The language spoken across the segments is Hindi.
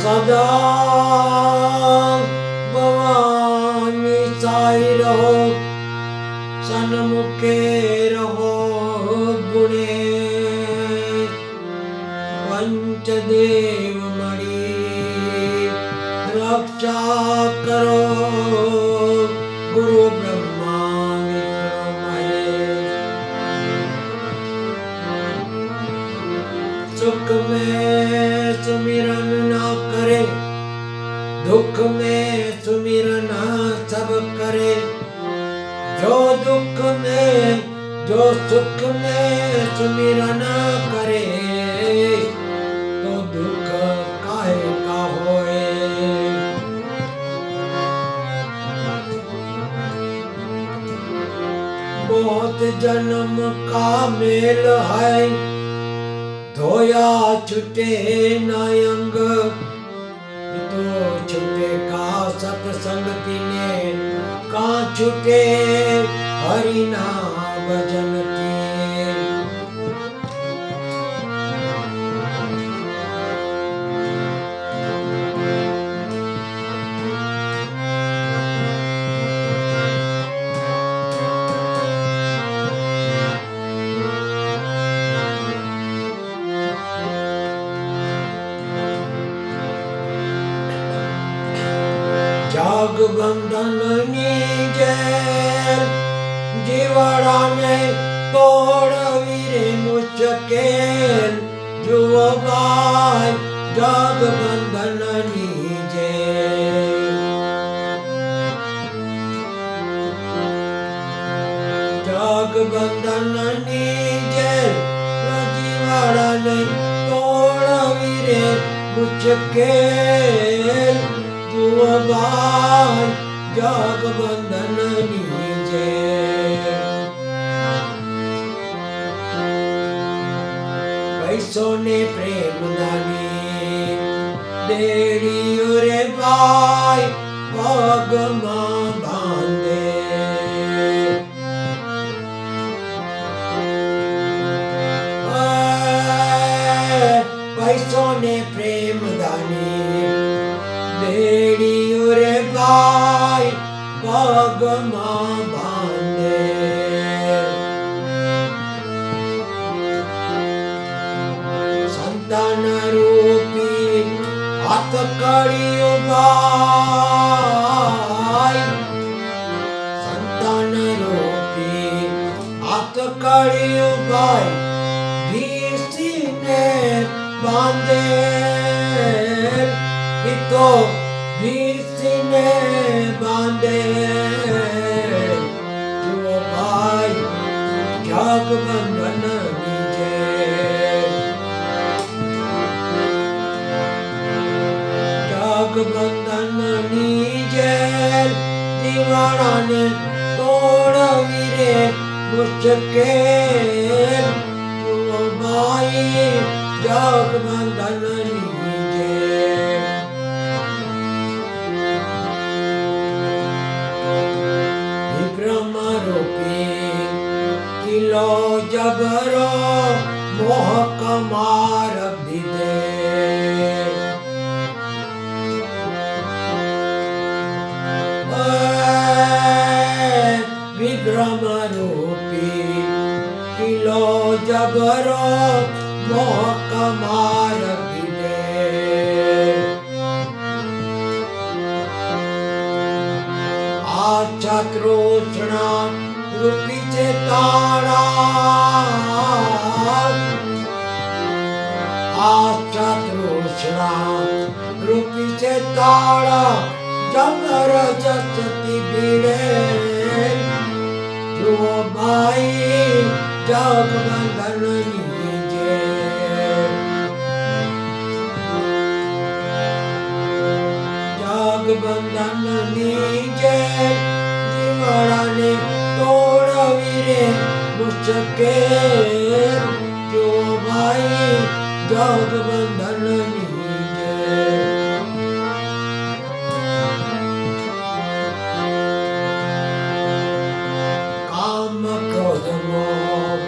सदा भवानी साई रहो, सन्मुखे रहो गुणे, पंचदेव मणि रक्षा करो, गुरु ब्रह्मा विष्णु महेश। सुख में सुमिरन ना करे, दुख में सुमिरन सब करे, जो दुख में जो सुख में सुमिरन करे, तो दुख काहे का होए। बहुत जन्म का मेल है, धोया छुटे नायंग, तो छुटे का सत्संग तिने, का छुटे हरि नाम भजन की। जाग बंधन नीजे जीवाड़ा ने तोड़ वीरे मुश्किल, जुओ भाई जाग बंधन नीजे। जाग बंधन नीजे जीवाड़ा ने तोड़ वीरे मुश्किल, जुओ भाई जाग बंधन नीजे। पैसों ने प्रेम दानी देड़ी रे भाई, पग मां बांधे। पैसों ने प्रेम दानी देड़ी रे भाई, पग मां बांधे। संतान रूपी हाथ कड़ियो भाई, संतान रूपी हाथ कड़ियो भाई, भीसी ने बांधे, तो भीसी ने बांधे, जो भाई जाग बंधन नीजे। जाग बंधन नीजे दीवाना ने तोड़ वीरे मुश्किल, जो भाई जाग बंधन नीजे। विक्रम रूपी किलो जबरो मोह कमार दीदे, विक्रम रूपी किलो जबरो मोह कमार दीदे। आच्छा तृष्णा रूपी से ताड़ा, आच्छा तृष्णा रूपी से ताड़ा, जबरदस्ती भिड़े, जो भाई जाग बंधन नीजे। जाग बंधन नीजे दीवाना ने तोड़ वीरे मुश्किल, जो भाई जाग बंधन नीजे। काम क्रोध मोह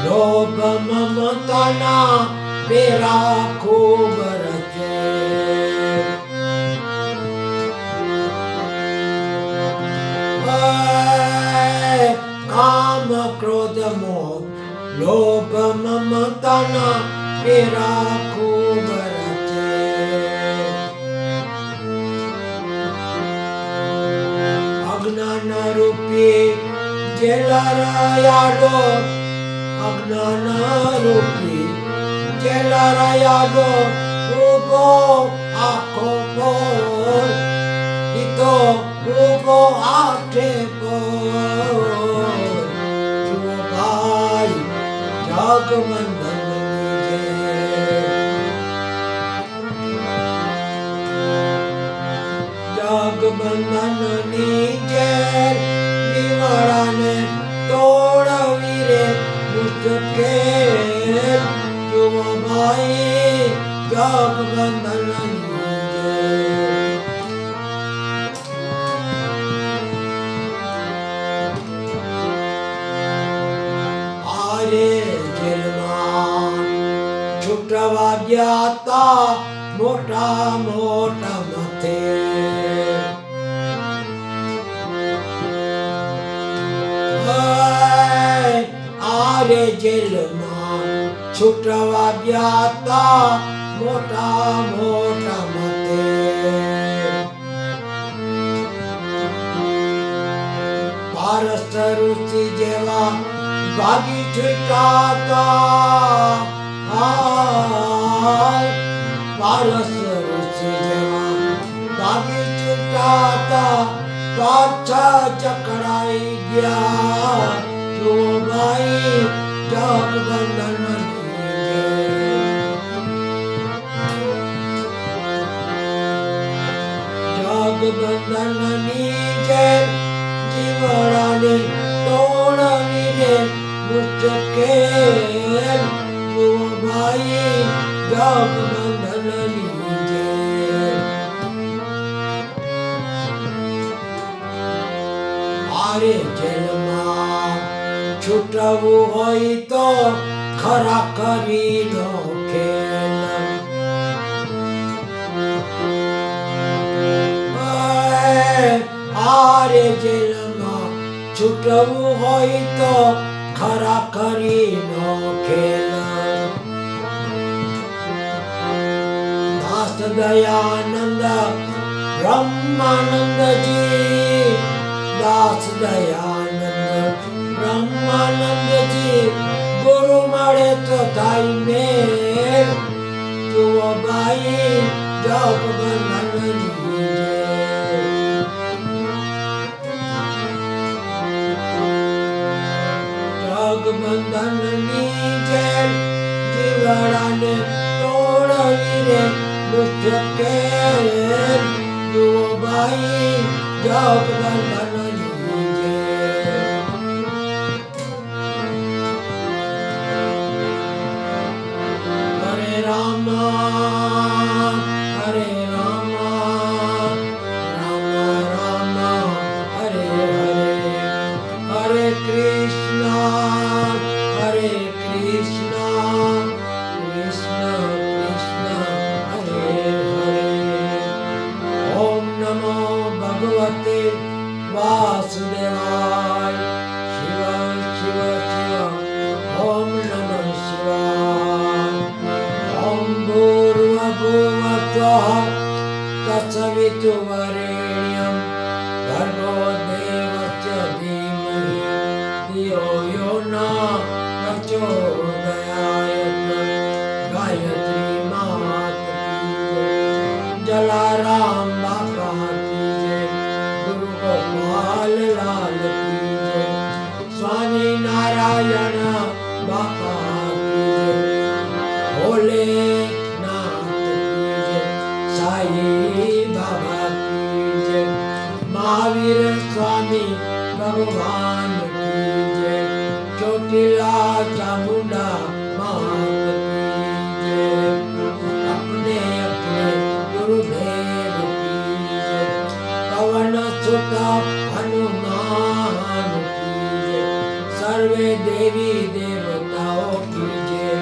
लोभ ममता ना मेरा खूब रचे, क्रोध मोह लोभ ममता पेरा खूब रचे अज्ञान रूपी जेलरायाडो अज्ञान रूपी जेलरायाडो रूपो आखो पोर इतो रूपो आखे पोर जो भाई जगवंदन जगबंधन नीचे निवाराने तोड़वी रे मुझके जो भाई जगबंधन नीचे आरे जलमान छुटवा ज्ञाता मोटा मोटा मथे आरे जेलમાં છૂટવા ગયા મોટા મોટા મતે પારસ ઋષિ જેવા ભાગી છૂટાતા પારસ ઋષિ જેવા ભાગી છૂટાતા પાછા ચકડાઈ ગયા જો ભાઈ जगबंधन जगबंधन नीचे जीवराने तोड़वी रे मुझके जो भाई जगबंधन नीचे आरे जलमा छूटવું હોય તો ખરા કરીનો ખેલ આરે જેલમાં છૂટવું હોય તો ખરા કરીનો ખેલ દાસ દયાનંદ બ્રહ્માનંદજી દાસ દયાનંદ ब्रह्मानंद जी गुरु मारे तो थाई मेर जो भाई जगबंधन जगबंधन नीचे जीवराने तोड़वी रे मुझके जो भाई जगबंधन हरे राम राम राम हरे हरे हरे कृष्णा कृष्ण कृष्ण हरे हरे ओम नमो भगवते वासुदेवाय शिव शिव शिव ओम नमः शिवाय भूर्भुवस्वः तत्सवितुर्वरेण्यं भर्गो देवस्य धीमहि धियो यो न प्रचोदयात् गायत्री मात की जलाराम बाबा की जय गुरु गोपाल लाल की जय स्वामी नारायण बाबा की जय भोले बाबा की जय महावीर स्वामी भगवान की जय चोटिला चामुंडा मात की जय अपने अपने गुरुदेव की जय पवन सुत हनुमान की जय सर्वे देवी देवताओं की जय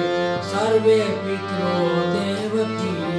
सर्वे पितरों देव की